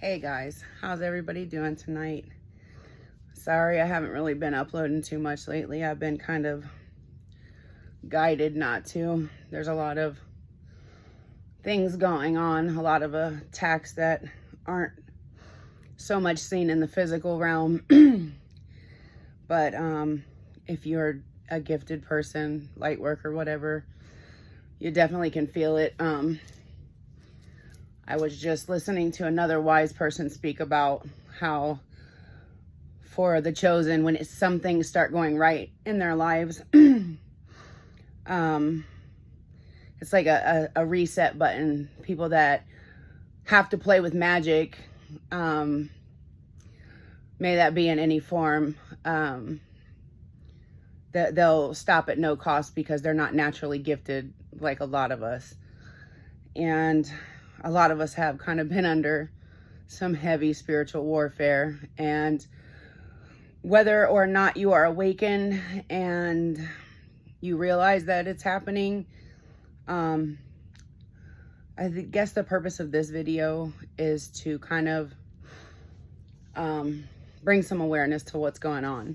Hey guys, how's everybody doing tonight? Sorry, I haven't really been uploading too much lately. I've been kind of guided not to. There's a lot of things going on, a lot of attacks that aren't so much seen in the physical realm. But if you're a gifted person, light worker, whatever, you definitely can feel it. I was just listening to another wise person speak about how for the chosen, when some things start going right in their lives, it's like a reset button. People that have to play with magic, may that be in any form, that they'll stop at no cost because they're not naturally gifted like a lot of us. And a lot of us have kind of been under some heavy spiritual warfare, and whether or not you are awakened and you realize that it's happening, I guess the purpose of this video is to kind of bring some awareness to what's going on.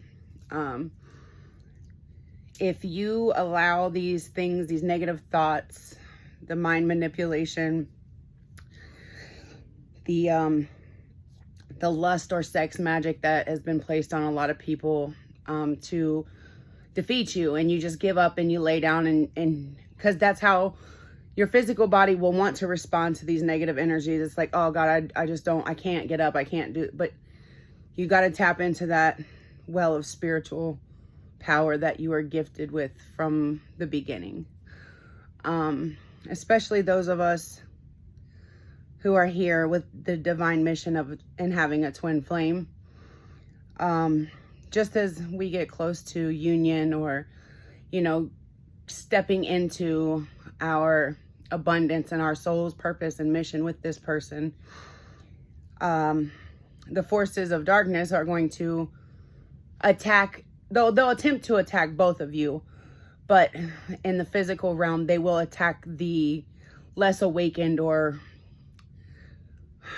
If you allow these things, these negative thoughts, the mind manipulation, the lust or sex magic that has been placed on a lot of people to defeat you, and you just give up and you lay down, and because that's how your physical body will want to respond to these negative energies. It's like, oh God, I can't get up, I can't do, but you got to tap into that well of spiritual power that you are gifted with from the beginning. Especially those of us who are here with the divine mission of and having a twin flame. Just as we get close to union, or, you know, stepping into our abundance and our soul's purpose and mission with this person, the forces of darkness are going to attack. They'll attempt to attack both of you, but in the physical realm, they will attack the less awakened, or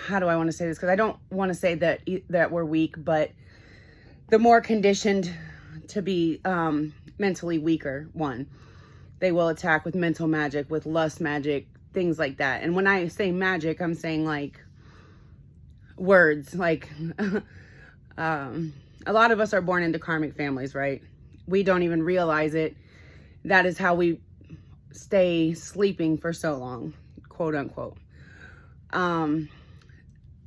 how do I want to say this? Because I don't want to say that we're weak, but the more conditioned to be mentally weaker one, they will attack with mental magic, with lust magic, things like that. And when I say magic, I'm saying like words, like a lot of us are born into karmic families, right? We don't even realize it. That is how we stay sleeping for so long, quote unquote.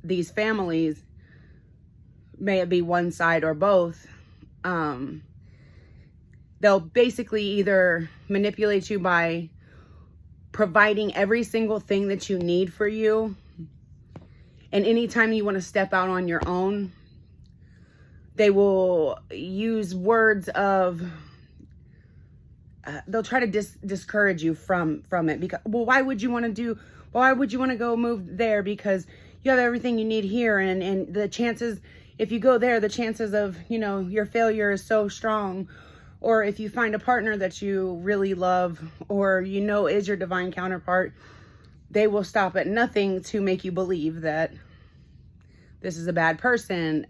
These families, may it be one side or both, they'll basically either manipulate you by providing every single thing that you need for you. And anytime you want to step out on your own, they will use words of, they'll try to discourage you from it. Because, well, why would you want to go move there? Because you have everything you need here, and the chances, if you go there, the chances of, you know, your failure is so strong. Or if you find a partner that you really love, or, you know, is your divine counterpart, they will stop at nothing to make you believe that this is a bad person,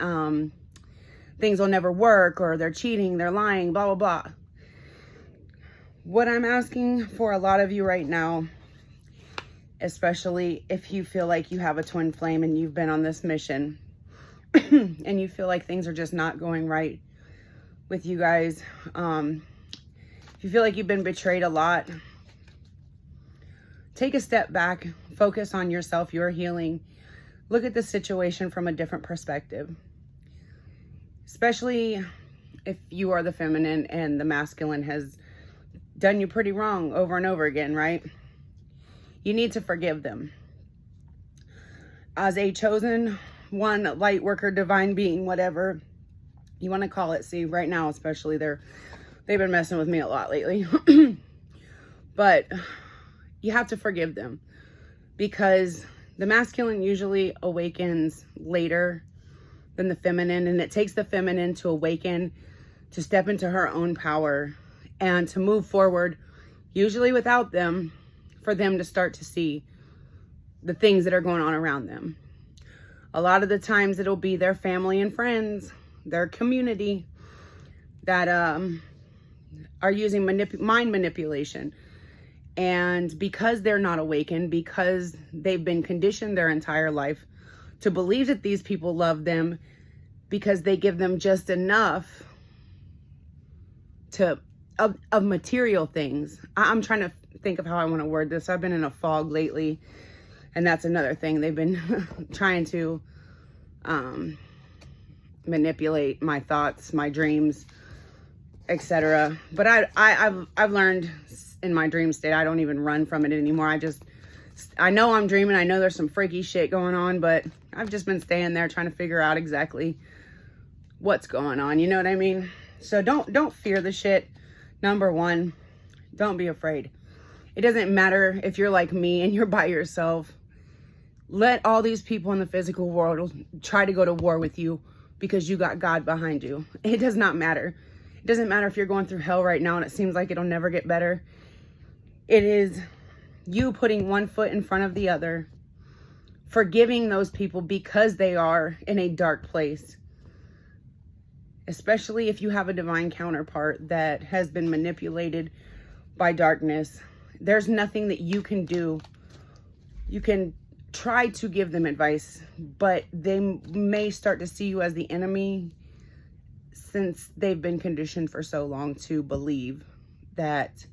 things will never work, or they're cheating, they're lying, blah, blah, blah. What I'm asking for a lot of you right now, especially if you feel like you have a twin flame and you've been on this mission and you feel like things are just not going right with you guys, if you feel like you've been betrayed a lot, take a step back, focus on yourself, your healing, look at the situation from a different perspective. Especially if you are the feminine and the masculine has done you pretty wrong over and over again, right? You need to forgive them. As a chosen one, light worker, divine being, whatever you want to call it. See, right now especially, they've been messing with me a lot lately. But you have to forgive them, because the masculine usually awakens later than the feminine, and it takes the feminine to awaken, to step into her own power and to move forward, usually without them, for them to start to see the things that are going on around them. A lot of the times it'll be their family and friends, their community that are using mind manipulation. And because they're not awakened, because they've been conditioned their entire life to believe that these people love them because they give them just enough of material things. I'm trying to think of how I want to word this. I've been in a fog lately, and that's another thing. They've been trying to manipulate my thoughts, my dreams, etc. But I've learned in my dream state, I don't even run from it anymore. I know I'm dreaming. I know there's some freaky shit going on, but I've just been staying there trying to figure out exactly what's going on. You know what I mean? So don't fear the shit. Number one, don't be afraid. It doesn't matter if you're like me and you're by yourself. Let all these people in the physical world try to go to war with you because you got God behind you. It does not matter. It doesn't matter if you're going through hell right now and it seems like it'll never get better. It is you putting one foot in front of the other, forgiving those people because they are in a dark place. Especially if you have a divine counterpart that has been manipulated by darkness. There's nothing that you can do. You can try to give them advice, but they may start to see you as the enemy since they've been conditioned for so long to believe that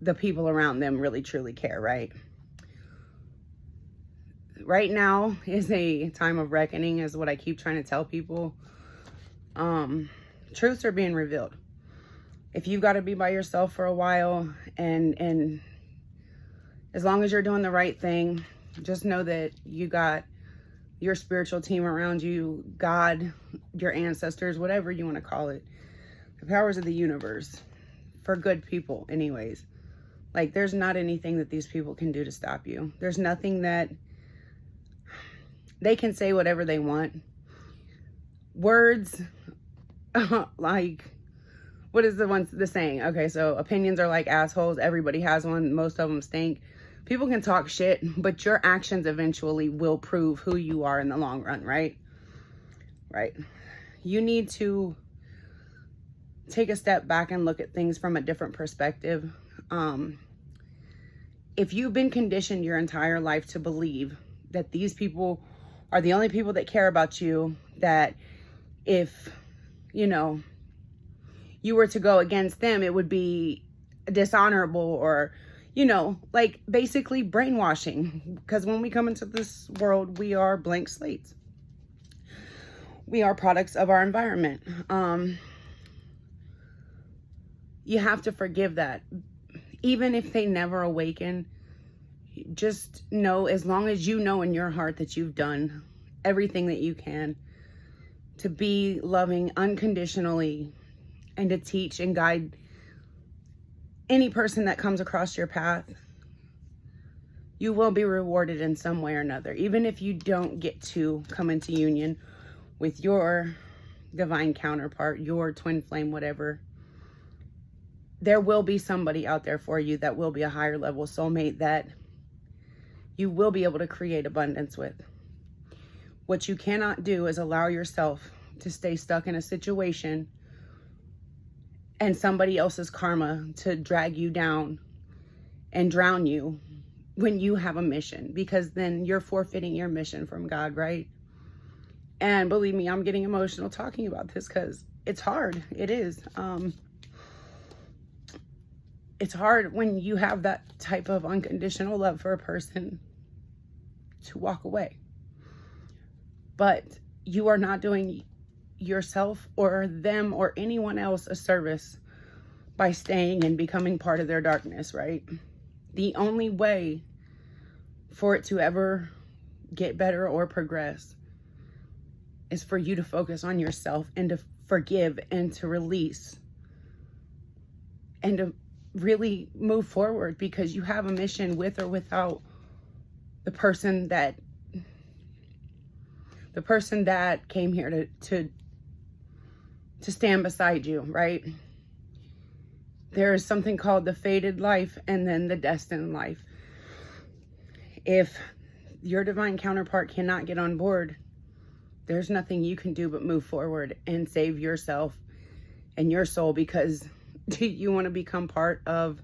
the people around them really truly care, right? Right now is a time of reckoning, is what I keep trying to tell people. Truths are being revealed. If you've got to be by yourself for a while, and as long as you're doing the right thing, just know that you got your spiritual team around you, God, your ancestors, whatever you want to call it, the powers of the universe, for good people anyways. Like, there's not anything that these people can do to stop you. There's nothing that they can say whatever they want. Words, like, what is the saying? Okay, so opinions are like assholes. Everybody has one. Most of them stink. People can talk shit, but your actions eventually will prove who you are in the long run, right? Right. You need to take a step back and look at things from a different perspective. If you've been conditioned your entire life to believe that these people are the only people that care about you, that if, you were to go against them, it would be dishonorable, or, like basically brainwashing. Because when we come into this world, we are blank slates. We are products of our environment. You have to forgive that. Even if they never awaken, just know, as long as you know in your heart that you've done everything that you can to be loving unconditionally and to teach and guide any person that comes across your path, you will be rewarded in some way or another. Even if you don't get to come into union with your divine counterpart, your twin flame, whatever, there will be somebody out there for you that will be a higher level soulmate that you will be able to create abundance with. What you cannot do is allow yourself to stay stuck in a situation and somebody else's karma to drag you down and drown you when you have a mission, because then you're forfeiting your mission from God, right? And believe me, I'm getting emotional talking about this because it's hard. It is. It's hard when you have that type of unconditional love for a person to walk away. But you are not doing yourself or them or anyone else a service by staying and becoming part of their darkness, right? The only way for it to ever get better or progress is for you to focus on yourself and to forgive and to release and to really move forward, because you have a mission with or without the person that came here to stand beside you, right? There is something called the fated life and then the destined life. If your divine counterpart cannot get on board, there's nothing you can do but move forward and save yourself and your soul, because do you want to become part of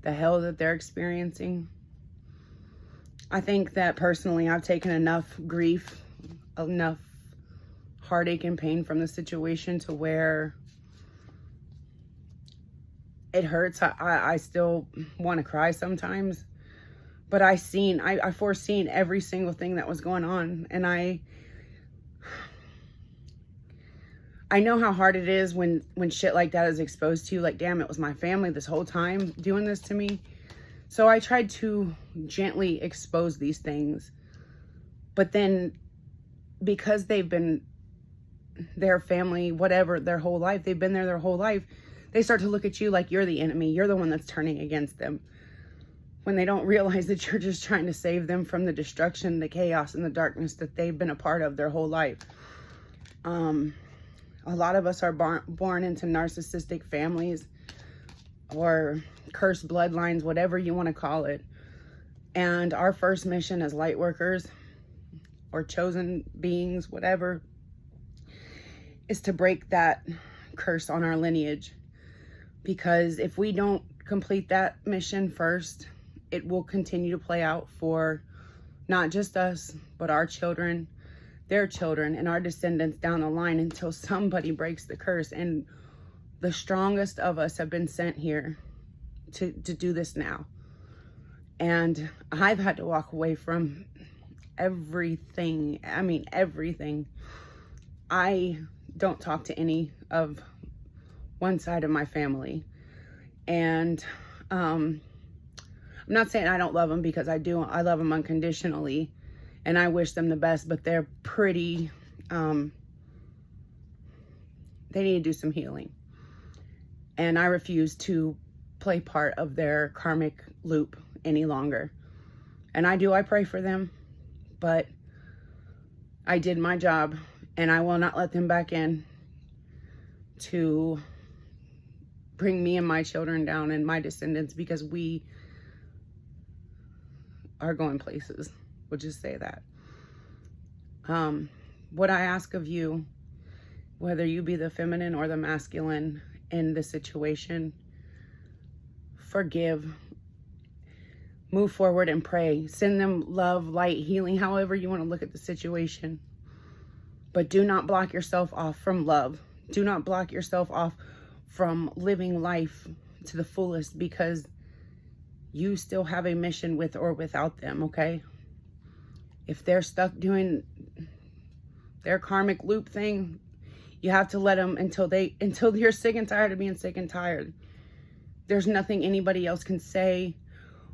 the hell that they're experiencing? I think that personally I've taken enough grief, enough heartache and pain from the situation to where it hurts. I still want to cry sometimes, but I foreseen every single thing that was going on, and I know how hard it is when shit like that is exposed to you. Like, damn, it was my family this whole time doing this to me. So I tried to gently expose these things, but then because they've been their family, whatever, their whole life, they've been there their whole life, they start to look at you like you're the enemy. You're the one that's turning against them, when they don't realize that you're just trying to save them from the destruction, the chaos, and the darkness that they've been a part of their whole life. A lot of us are born into narcissistic families or cursed bloodlines, whatever you want to call it. And our first mission as light workers or chosen beings, whatever, is to break that curse on our lineage. Because if we don't complete that mission first, it will continue to play out for not just us, but our children, their children, and our descendants down the line, until somebody breaks the curse. And the strongest of us have been sent here to do this now. And I've had to walk away from everything. I mean, everything. I don't talk to any of one side of my family. And I'm not saying I don't love them, because I do. I love them unconditionally. And I wish them the best, but they're pretty, they need to do some healing. And I refuse to play part of their karmic loop any longer. And I pray for them, but I did my job, and I will not let them back in to bring me and my children down and my descendants, because we are going places. We'll just say that. What I ask of you, whether you be the feminine or the masculine in the situation, forgive, move forward and pray. Send them love, light, healing, however you want to look at the situation. But do not block yourself off from love. Do not block yourself off from living life to the fullest, because you still have a mission with or without them, okay? If they're stuck doing their karmic loop thing, you have to let them until you're sick and tired of being sick and tired. There's nothing anybody else can say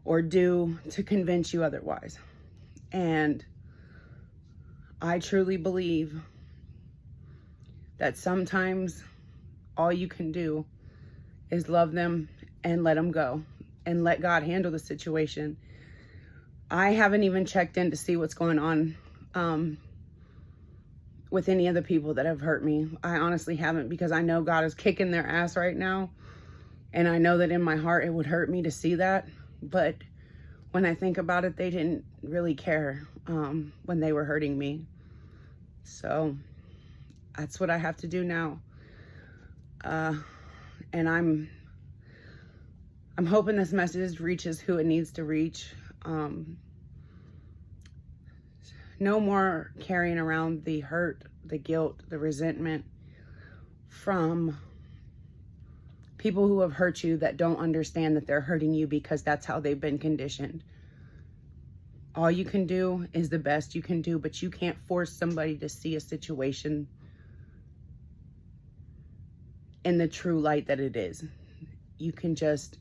or do to convince you otherwise. And I truly believe that sometimes all you can do is love them and let them go and let God handle the situation. I haven't even checked in to see what's going on with any of the people that have hurt me. I honestly haven't, because I know God is kicking their ass right now. And I know that in my heart it would hurt me to see that. But when I think about it, they didn't really care when they were hurting me. So that's what I have to do now. And I'm hoping this message reaches who it needs to reach. No more carrying around the hurt, the guilt, the resentment from people who have hurt you that don't understand that they're hurting you because that's how they've been conditioned. All you can do is the best you can do, but you can't force somebody to see a situation in the true light that it is. You can just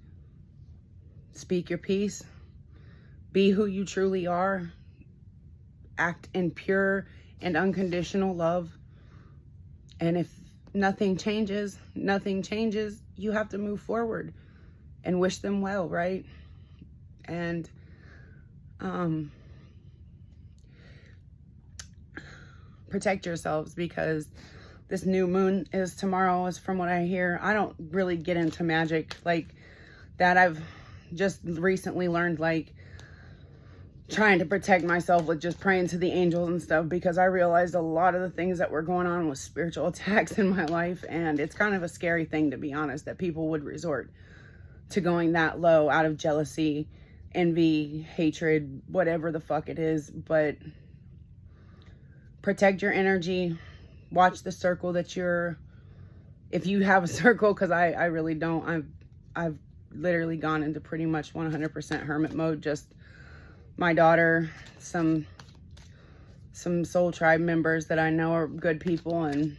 speak your piece, be who you truly are, act in pure and unconditional love. And if nothing changes, you have to move forward and wish them well, right? And protect yourselves, because this new moon is tomorrow, is from what I hear. I don't really get into magic like that. I've just recently learned, like, trying to protect myself with just praying to the angels and stuff, because I realized a lot of the things that were going on was spiritual attacks in my life. And it's kind of a scary thing, to be honest, that people would resort to going that low out of jealousy, envy, hatred, whatever the fuck it is. But protect your energy. Watch the circle that you're, if you have a circle, because I really don't. I've literally gone into pretty much 100% hermit mode. Just my daughter, some soul tribe members that I know are good people, and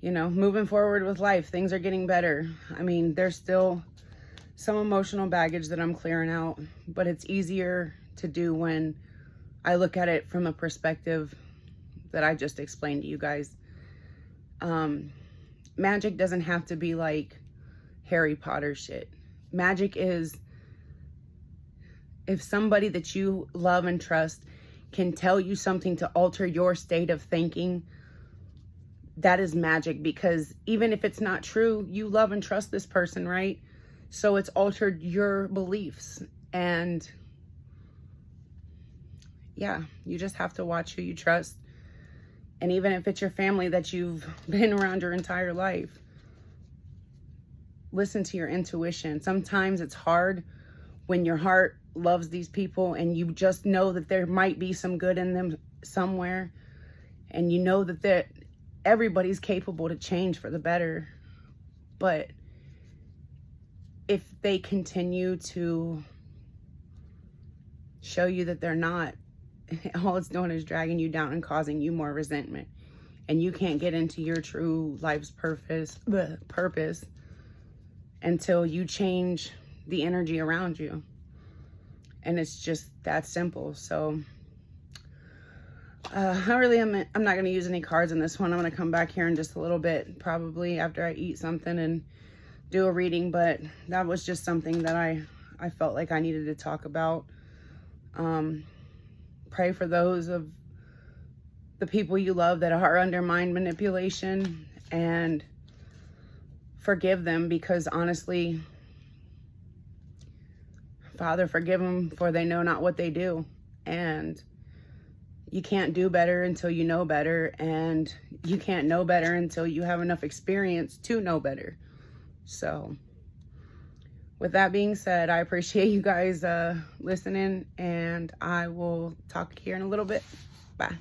you know, moving forward with life. Things are getting better. I mean, there's still some emotional baggage that I'm clearing out, but it's easier to do when I look at it from a perspective that I just explained to you guys. Magic doesn't have to be like Harry Potter shit. Magic is if somebody that you love and trust can tell you something to alter your state of thinking. That is magic, because even if it's not true, you love and trust this person, right? So it's altered your beliefs. And yeah, you just have to watch who you trust. And even if it's your family that you've been around your entire life, listen to your intuition. Sometimes it's hard when your heart loves these people and you just know that there might be some good in them somewhere, and you know that everybody's capable to change for the better. But if they continue to show you that they're not, all it's doing is dragging you down and causing you more resentment, and you can't get into your true life's purpose until you change the energy around you. And it's just that simple. So I'm not going to use any cards in this one. I'm going to come back here in just a little bit, probably after I eat something, and do a reading. But that was just something that I felt like I needed to talk about. Pray for those of the people you love that are under mind manipulation, and forgive them, because honestly, Father, forgive them, for they know not what they do. And you can't do better until you know better, and you can't know better until you have enough experience to know better. So with that being said, I appreciate you guys listening, and I will talk here in a little bit. Bye.